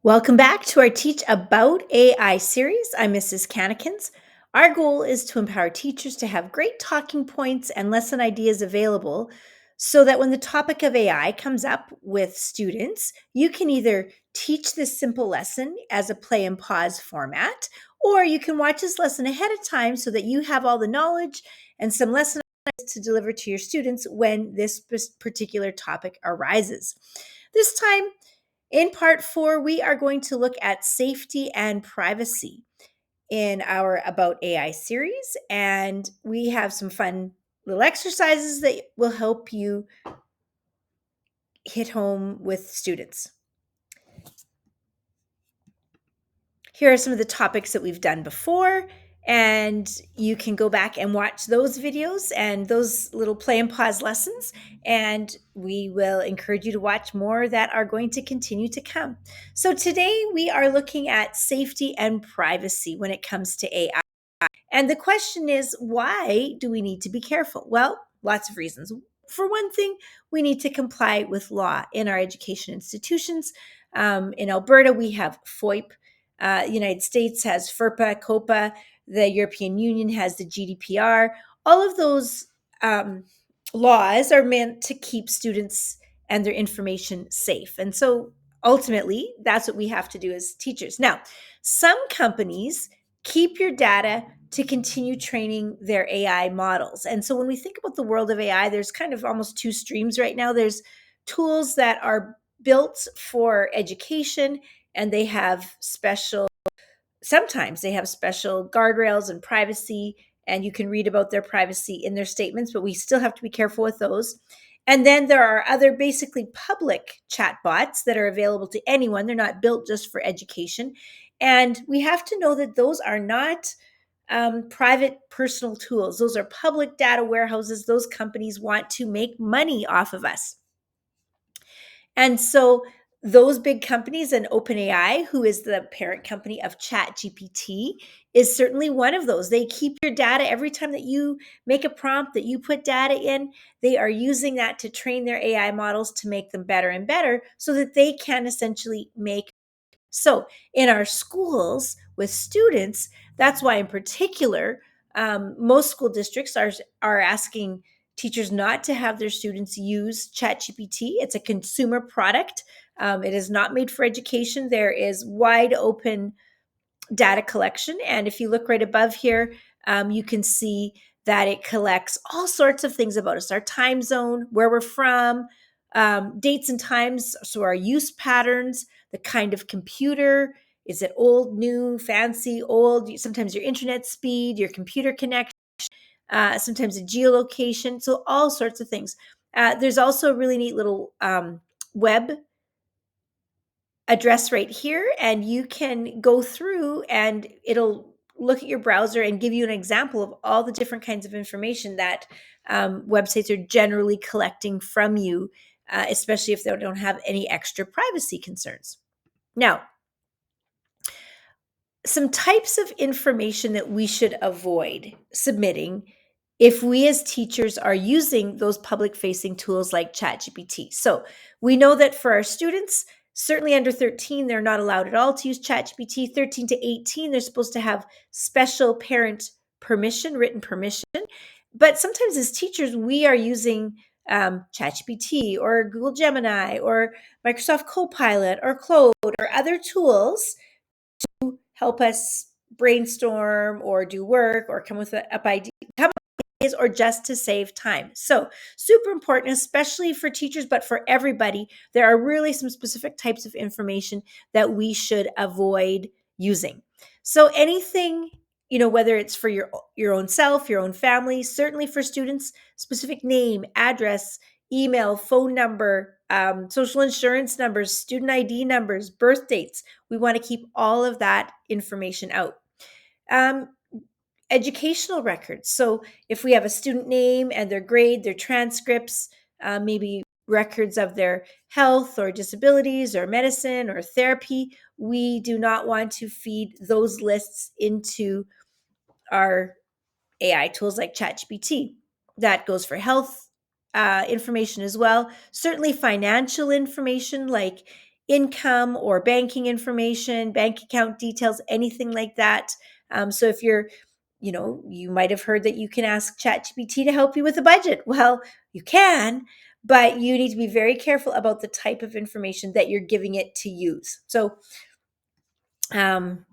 Welcome back to our Teach About AI series. I'm Mrs. Cannikins. Our goal is to empower teachers to have great talking points and lesson ideas available so that when the topic of AI comes up with students, you can either teach this simple lesson as a play and pause format, or you can watch this lesson ahead of time so that you have all the knowledge and some lesson ideas to deliver to your students when this particular topic arises. This time, in part four, we are going to look at safety and privacy in our About AI series. And we have some fun little exercises that will help you hit home with students. Here are some of the topics that we've done before, and you can go back and watch those videos and those little play and pause lessons, and we will encourage you to watch more that are going to continue to come. So today we are looking at safety and privacy when it comes to AI. And the question is, why do we need to be careful? Well, lots of reasons. For one thing, we need to comply with law in our education institutions. In Alberta, we have FOIP. United States has FERPA, COPA. The European Union has the GDPR. All of those laws are meant to keep students and their information safe. And so ultimately, that's what we have to do as teachers. Now, some companies keep your data to continue training their AI models. And so when we think about the world of AI, there's kind of almost two streams right now. There's tools that are built for education, and they have sometimes they have special guardrails and privacy, and you can read about their privacy in their statements, but we still have to be careful with those. And then there are other basically public chatbots that are available to anyone. They're not built just for education. And we have to know that those are not private personal tools. Those are public data warehouses. Those companies want to make money off of us. And so those big companies, and OpenAI, who is the parent company of ChatGPT, is certainly one of those. They keep your data every time that you make a prompt, that you put data in. They are using that to train their AI models to make them better and better so that they can essentially make. So in our schools with students, that's why in particular, most school districts are asking teachers not to have their students use ChatGPT. It's a consumer product. It is not made for education. There is wide open data collection. And if you look right above here, you can see that it collects all sorts of things about us: our time zone, where we're from, dates and times, so our use patterns, the kind of computer. Is it old, new, fancy, old? Sometimes your internet speed, your computer connection, sometimes a geolocation. So all sorts of things. There's also a really neat little web address right here, and you can go through and it'll look at your browser and give you an example of all the different kinds of information that websites are generally collecting from you, especially if they don't have any extra privacy concerns. Now, some types of information that we should avoid submitting if we as teachers are using those public facing tools like ChatGPT. So we know that for our students, certainly under 13, they're not allowed at all to use ChatGPT. 13 to 18, they're supposed to have special parent permission, written permission. But sometimes as teachers, we are using ChatGPT or Google Gemini or Microsoft Copilot or Claude or other tools help us brainstorm or do work or come up ideas or just to save time. So super important, especially for teachers, but for everybody. There are really some specific types of information that we should avoid using. So anything, whether it's for your own self, your own family, certainly for students, specific name, address, email, phone number, social insurance numbers, student ID numbers, birth dates. We want to keep all of that information out. Educational records. So if we have a student name and their grade, their transcripts, maybe records of their health or disabilities or medicine or therapy, we do not want to feed those lists into our AI tools like ChatGPT. That goes for health information as well. Certainly financial information like income or banking information, bank account details, anything like that. So if you're, you might have heard that you can ask ChatGPT to help you with a budget. Well, you can, but you need to be very careful about the type of information that you're giving it to use. So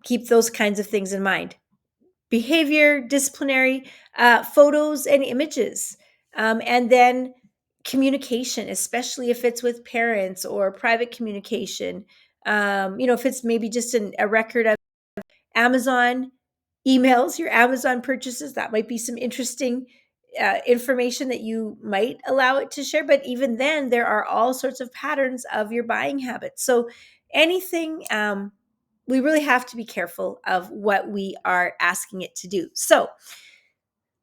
keep those kinds of things in mind. Behavior, disciplinary, photos and images, and then communication, especially if it's with parents or private communication. If it's maybe just a record of Amazon emails, your Amazon purchases, that might be some interesting information that you might allow it to share. But even then, there are all sorts of patterns of your buying habits. So anything, we really have to be careful of what we are asking it to do. So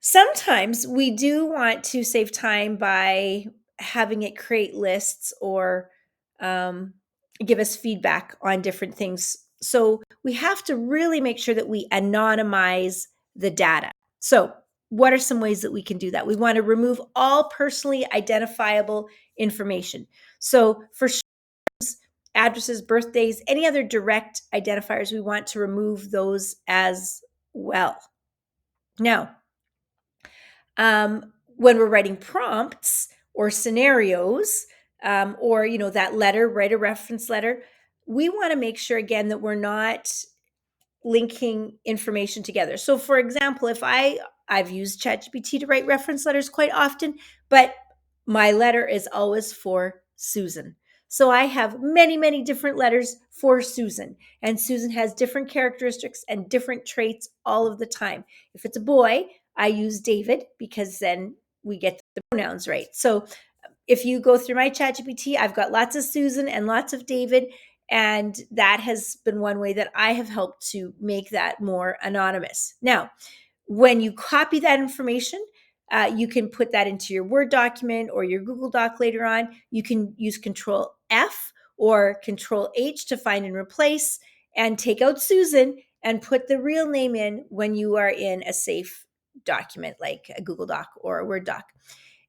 sometimes we do want to save time by having it create lists or um, give us feedback on different things. So we have to really make sure that we anonymize the data. So, what are some ways that we can do that? We want to remove all personally identifiable information. So, for addresses, birthdays, any other direct identifiers, we want to remove those as well. Now, when we're writing prompts or scenarios, or that letter, write a reference letter, we want to make sure again that we're not linking information together. So for example, if I've used ChatGPT to write reference letters quite often, but my letter is always for Susan. So I have many, many different letters for Susan, and Susan has different characteristics and different traits all of the time. If it's a boy, I use David because then we get the pronouns right. So if you go through my ChatGPT, I've got lots of Susan and lots of David, and that has been one way that I have helped to make that more anonymous. Now, when you copy that information, you can put that into your Word document or your Google Doc later on. You can use Control F or Control H to find and replace and take out Susan and put the real name in when you are in a safe document like a Google Doc or a Word doc.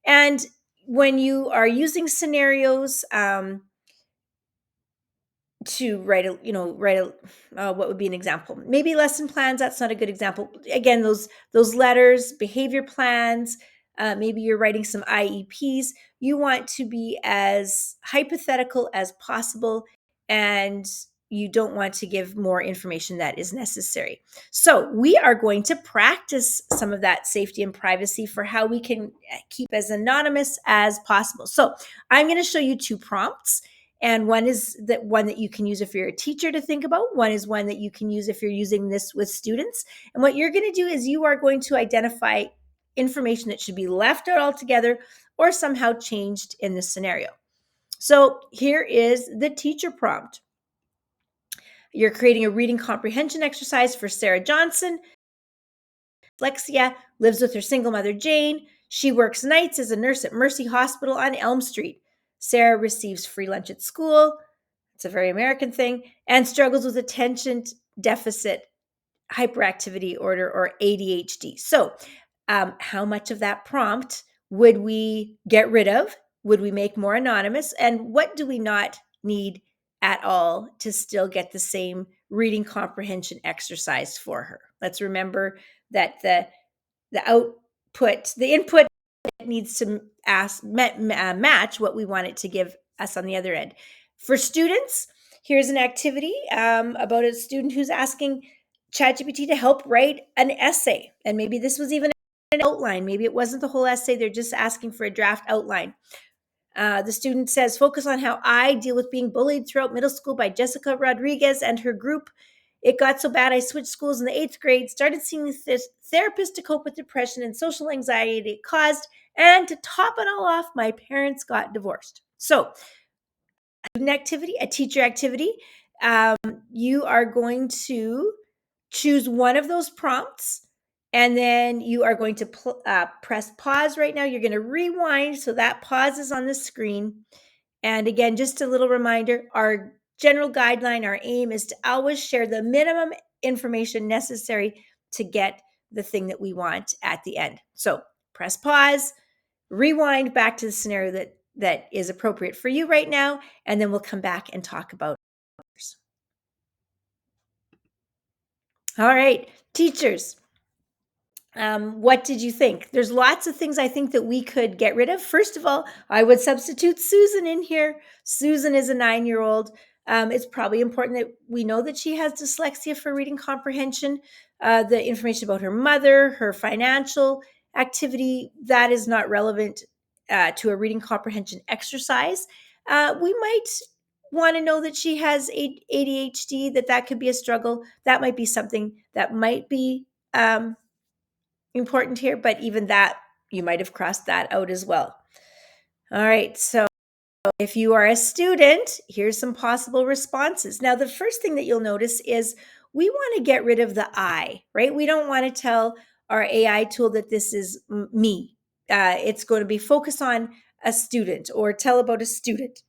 And when you are using scenarios, to what would be an example? Maybe lesson plans. That's not a good example. Again, those letters, behavior plans. Maybe you're writing some IEPs. You want to be as hypothetical as possible, and you don't want to give more information that is necessary. So we are going to practice some of that safety and privacy for how we can keep as anonymous as possible. So I'm going to show you two prompts. And one is that one that you can use if you're a teacher to think about. One is one that you can use if you're using this with students. And what you're going to do is you are going to identify information that should be left out altogether or somehow changed in this scenario. So here is the teacher prompt. You're creating a reading comprehension exercise for Sarah Johnson. Dyslexia, lives with her single mother, Jane. She works nights as a nurse at Mercy Hospital on Elm Street. Sarah receives free lunch at school. It's a very American thing, and struggles with attention deficit hyperactivity order or ADHD. So, how much of that prompt would we get rid of? Would we make more anonymous? And what do we not need at all to still get the same reading comprehension exercise for her? Let's remember that the input needs to match what we want it to give us on the other end. For students, here's an activity about a student who's asking ChatGPT to help write an essay. And maybe this was even an outline. Maybe it wasn't the whole essay. They're just asking for a draft outline. The student says, focus on how I deal with being bullied throughout middle school by Jessica Rodriguez and her group. It got so bad I switched schools in the 8th grade, started seeing a therapist to cope with depression and social anxiety it caused, and to top it all off, my parents got divorced. So, an activity, a teacher activity, you are going to choose one of those prompts, and then you are going to press pause right now. You're going to rewind so that pause is on the screen. And again, just a little reminder, our general guideline, our aim is to always share the minimum information necessary to get the thing that we want at the end. So press pause, rewind back to the scenario that that is appropriate for you right now, and then we'll come back and talk about others. All right, teachers. What did you think? There's lots of things I think that we could get rid of. First of all, I would substitute Susan in here. Susan is a 9-year-old. It's probably important that we know that she has dyslexia for reading comprehension. The information about her mother, her financial activity, that is not relevant to a reading comprehension exercise. We might want to know that she has ADHD, that could be a struggle. That might be something that might be important here, but even that, you might have crossed that out as well. All right, so if you are a student, here's some possible responses. Now, the first thing that you'll notice is we want to get rid of the I, right? We don't want to tell our AI tool that this is me. It's going to be focused on a student or tell about a student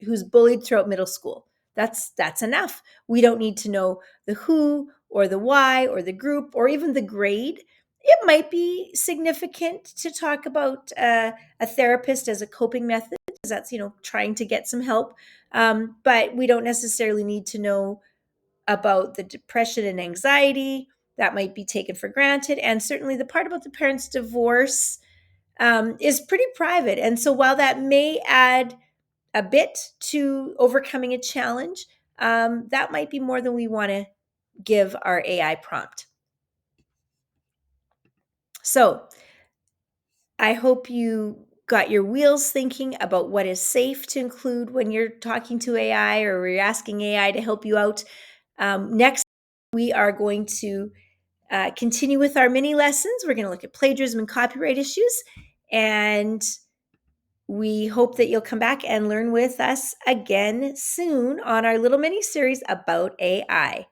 who's bullied throughout middle school. That's enough. We don't need to know the who or the why or the group or even the grade. It might be significant to talk about a therapist as a coping method, because that's trying to get some help. But we don't necessarily need to know about the depression and anxiety that might be taken for granted, and certainly the part about the parents' divorce is pretty private. And so while that may add a bit to overcoming a challenge, that might be more than we want to give our AI prompt. So I hope you got your wheels thinking about what is safe to include when you're talking to AI or you're asking AI to help you out. Next, we are going to continue with our mini lessons. We're going to look at plagiarism and copyright issues. And we hope that you'll come back and learn with us again soon on our little mini series about AI.